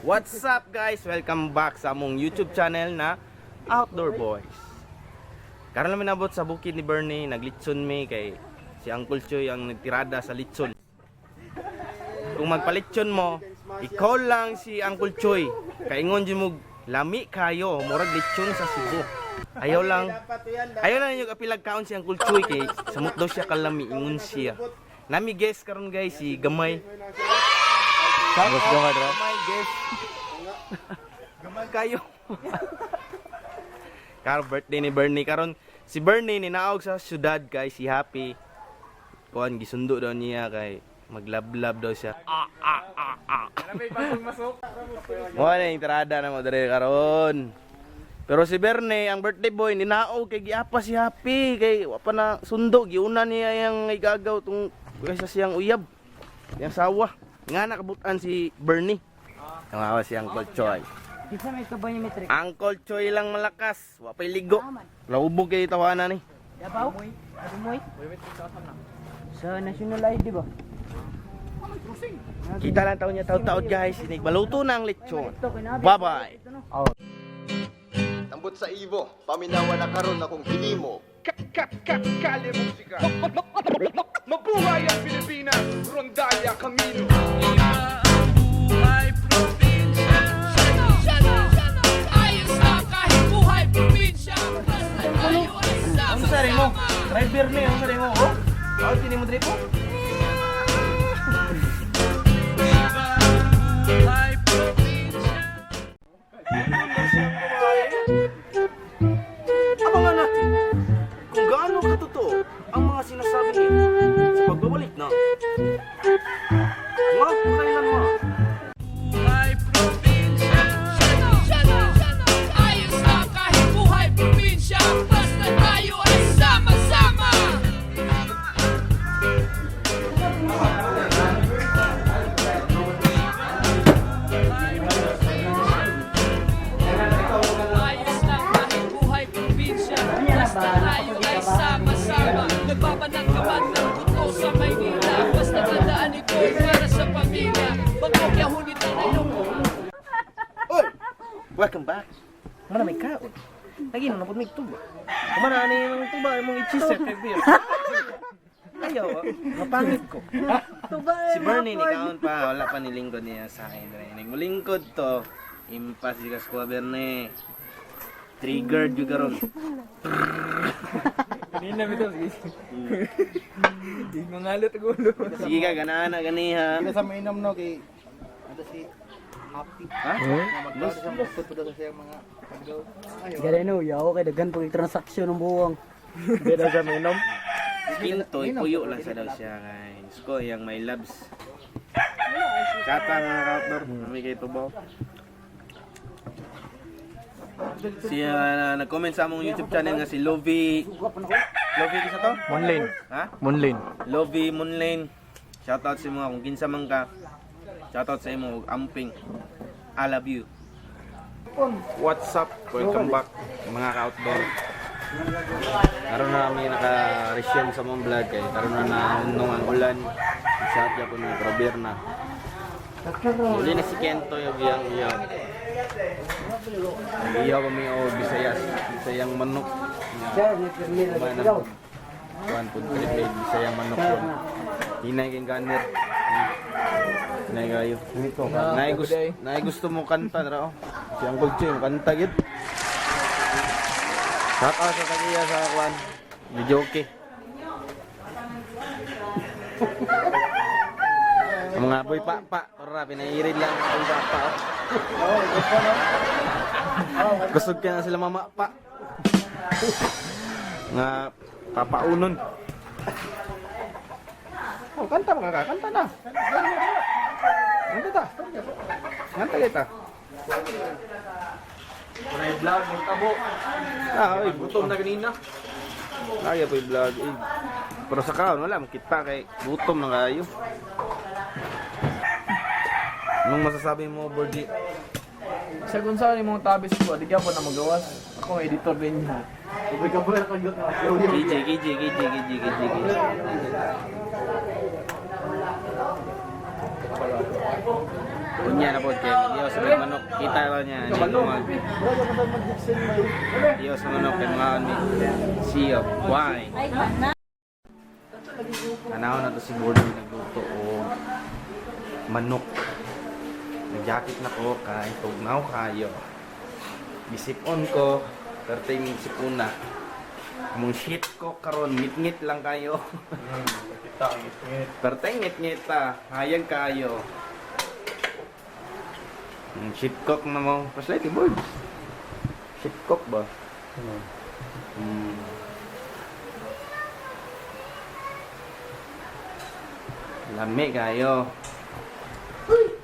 What's up guys? Welcome back sa among YouTube channel na Outdoor Boys. Karon namin nabot sa bukid ni Bernie, naglitson mi kay si Uncle Choy ang nagtirada sa litson. Kung magpalitson mo, i-call lang si Uncle Choy. Kaingon di mo lami kayo, murag litson sa Cebu. Ayaw lang yung apilag kaon si Uncle Choy kay samot daw siya kalami, ingon siya. Nami guess karon guys si Gamay. Gamay guys. Gamay kayo. Karon birthday ni Bernie karon si Bernie ni naog sa syudad kay si Happy. Kuan gisundo daw niya kay maglablab daw siya. Mo na entrada na mo dire karon. Pero si Bernie ang birthday boy ni naog kay giapa si Happy kay wa pa na sundo giuna niya yang igagaw tung kaysa siyang uyab. Yang sawa. Nga nakabutan si Bernie. Nangawa si Uncle Choy. Isa may kabanyometrik. Uncle Choy lang malakas. Wapay ligo. Laubog kayo tawanan ni. Dabaw? Adumoy? Sa national ID ba? Kita lang taon niya taon-taon guys. Sinig maluto na ang lechon. Bye-bye. Tambot sa Ivo, paminawa na karon akong hinimo. Kali musika. Mabuhay ang Pilipinas, Rondalla Camino. Buhay probinsya. Ayos lang kahit buhay probinsya. Tayo ay Ang sari mo. Driver ni, ang sari mo. Oh. Oh, tini mo dripo. buhay probinsya. Abangan natin kung gaano katotoo ang mga sinasabi niya sa pagbabalik na kailan mo. Buhay probinsya. Ayos lang kahit buhay probinsya. Basta tayo ay sama-sama. Ayos lang kahit buhay probinsya. Basta tayo ay sama-sama. Nagbabanang kaman ng buto sa Maynila. Basta tandaan ito para sa pamilya. Magpakyahunit na yung Oy! Welcome back. Mana may kaon. Lagi na napod may tuba. Kumana na yung tuba mong i-cheese kay beer. Ayaw, mapangit ko. Si Bernie ni kaon pa, wala pa nilingkod niya sa akin. Mulingkod to. Impas di ka squad Bernie. Triggered juga ron. Kanina bito sige. Di mangalot gulo. Sige ka, ganaan na ganiha. Sa mainom no kay ano si Happy. Ha? Magdala sa mga foto sa mga pagdaw. Gala no, yaw kay daghan pag transaksyon ng buwang. Beda sa minom. Pinto, puyo lang sa daw siya kay. Sko, yang may labs. Kata nga outdoor, kami kay tubaw. Siya nag-comment sa among YouTube channel nga si Lovey. Lovey kisa to? Monlane. Ha? Monlane. Lovey Monlane. Shoutout sa mga kung kinsa man ka. Shoutout sa imo amping. I love you. What's up? Welcome back mga ka-outdoor. Karon na kami naka-resume sa mong vlog kay karon na naunong ang ulan. Shout ya kun Robert na. Uli na si Kento yung iyang. Iyaw kami o Bisayang manok. Kuan pud Pilipin Bisayang manok. Hinay kang ganir. Hinay kayo. Nay gusto mo kanta ra oh. Si Uncle Choy mo kanta gid. Shout out sa tagiya sa kuan. Video okay. Ang mga boy pa, para pinairid lang ang boy pa. Oh, gusto no? Kusog ka na sila mama pa. Nga papaunon. Oh, kanta mo kaka, kanta na. Kanta ta. Kanta kita. May vlog, may tabo. Oy, gutom na kanina. Ay, po yung vlog. Pero sa kaon, wala, makita kay gutom na kayo. Anong masasabi mo, Bordy? Sa kung saan yung mga tabis ko, di kaya po na magawas. Ako ang editor din niya. Ubay ka po na kagot na. Gigi. Kunya na po kay Miguel. sa may manok. Kita ba niya? Ano mag... Iyo sa manok. Kaya mga ni Sea of Wine. Anaw na to si Bordy nagluto o manok. Nag-jacket na ko kay tugnaw kayo. Gisipon ko. Perting sipuna. Among shit ko karon ngit-ngit lang kayo. Perting ngit-ngit ta. Hayag kayo. Shit cook na mo. Paslight yung board. Shit cook ba? Lami kayo.